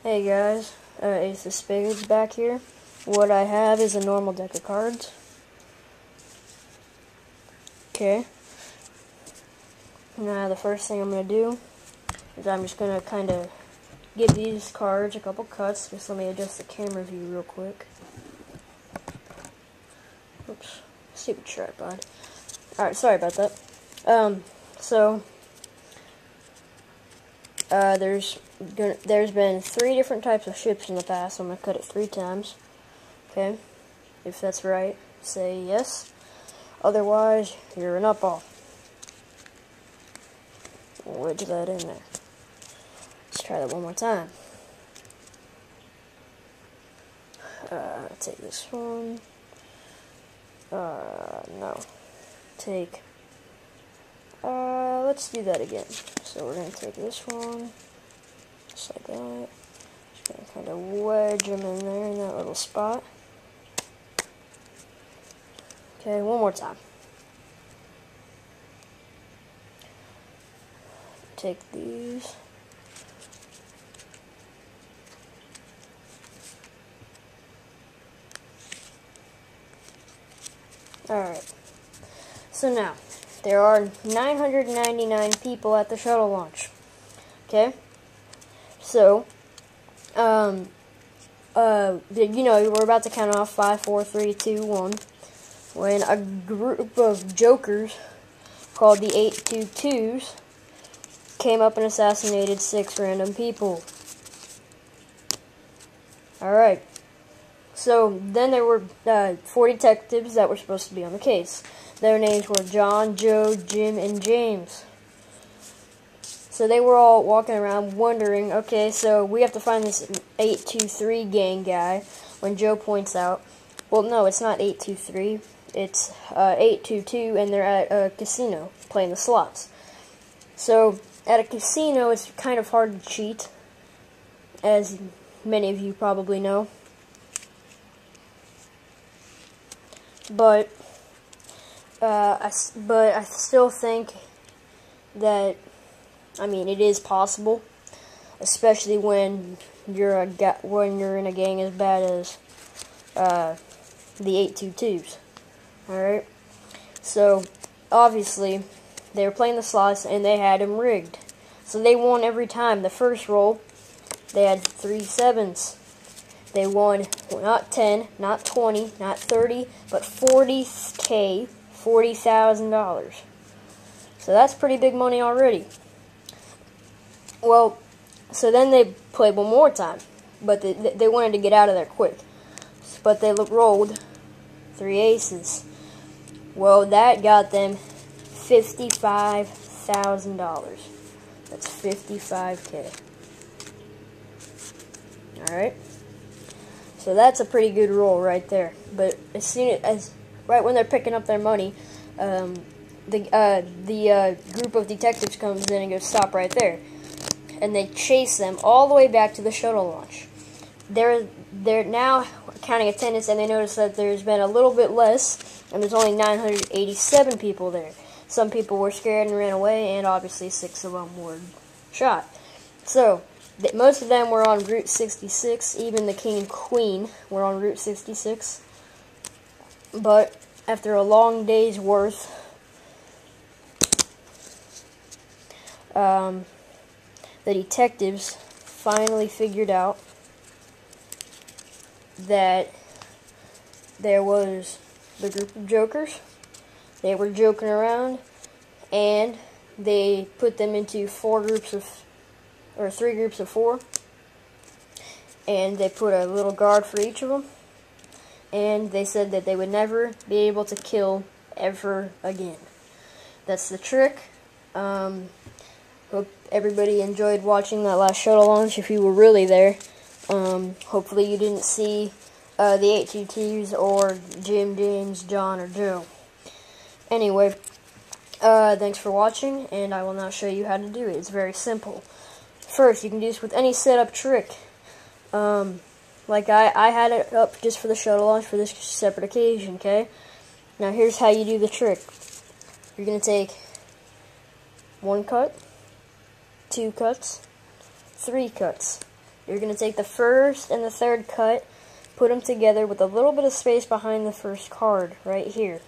Hey guys, Ace of Spades back here. What I have is a normal deck of cards. Okay. Now the first thing I'm going to do is I'm just going to kind of give these cards a couple cuts. Just let me adjust the camera view real quick. Oops, stupid tripod. Alright, sorry about that. There's been 3 different types of ships in the past, so I'm going to cut it 3 times. Okay? If that's right, say yes. Otherwise, you're an up-all. Wedge that in there. Let's try that one more time. Take this one. No. Take... let's do that again. So we're going to take this one, just like that. Just going to kind of wedge them in there in that little spot. Okay, one more time. Take these. Alright. So now, there are 999 people at the shuttle launch. Okay? So, we're about to count off 5, 4, 3, 2, 1. When a group of jokers called the 822s came up and assassinated 6 random people. Alright. So, then there were 4 detectives that were supposed to be on the case. Their names were John, Joe, Jim, and James. So they were all walking around wondering, okay, so we have to find this 823 gang guy, when Joe points out, well, no, it's not 823, it's 822, and they're at a casino, playing the slots. So, at a casino, it's kind of hard to cheat, as many of you probably know. But I still think that, I mean, it is possible, especially when you're in a gang as bad as the 822s. All right. So obviously they were playing the slots and they had them rigged, so they won every time. The first roll, they had 3 7s. They won not 10, not 20, not 30, but 40K, $40,000. So that's pretty big money already. Well, so then they played one more time, but they wanted to get out of there quick. But they rolled 3 aces. Well, that got them $55,000. That's 55K. Alright? So that's a pretty good roll right there. But as soon as right when they're picking up their money, the group of detectives comes in and goes, "Stop right there," and they chase them all the way back to the shuttle launch. They're now counting attendance, and they notice that there's been a little bit less, and there's only 987 people there. Some people were scared and ran away, and obviously 6 of them were shot. So most of them were on Route 66. Even the king and queen were on Route 66. But after a long day's worth, the detectives finally figured out that there was the group of jokers. They were joking around, and they put them into 3 groups of 4, and they put a little guard for each of them, and they said that they would never be able to kill ever again. That's the trick. Hope everybody enjoyed watching that last shuttle launch if you were really there. Hopefully you didn't see the 822s or Jim, James, John, or Joe. Anyway, thanks for watching, and I will now show you how to do it. It's very simple. First, you can do this with any setup trick. Like I had it up just for the shuttle launch for this separate occasion, okay? Now here's how you do the trick. You're going to take 1 cut, 2 cuts, 3 cuts. You're going to take the first and the third cut, put them together with a little bit of space behind the first card, right here.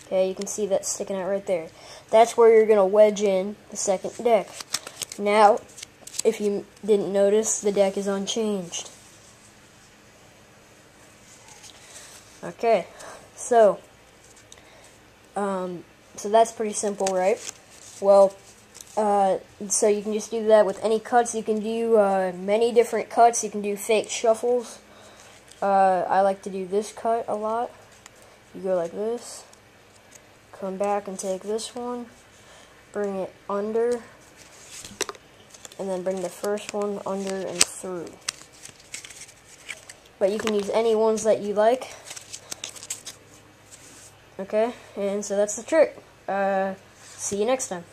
Okay, you can see that sticking out right there. That's where you're going to wedge in the second deck. Now, if you didn't notice, the deck is unchanged. Okay, so that's pretty simple, right? Well, so you can just do that with any cuts. You can do many different cuts. You can do fake shuffles. I like to do this cut a lot. You go like this, come back and take this one, bring it under, and then bring the first one under and through. But you can use any ones that you like. Okay, and so that's the trick. See you next time.